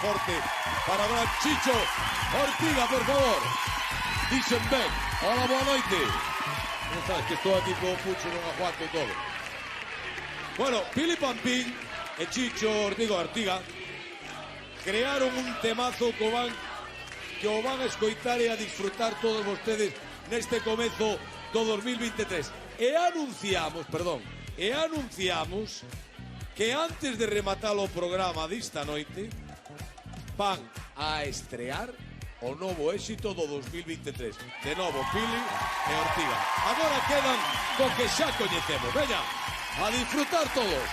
forte para o gran Chicho Ortiga, por favor. Dixen ben. Hola, boa noite. Non sabes que estou aquí con o Pucho, non aguanto todo. Bueno, Pili Pampín e Chicho Ortiga crearon un temazo que o van a escoitar e a disfrutar todos vostedes neste comezo do 2023. E anunciamos que antes de rematar o programa desta noite van a estrear o novo éxito do 2023. De novo, Pili e Ortiga. Agora quedan co que xa coñecemos. Veña, a disfrutar todos.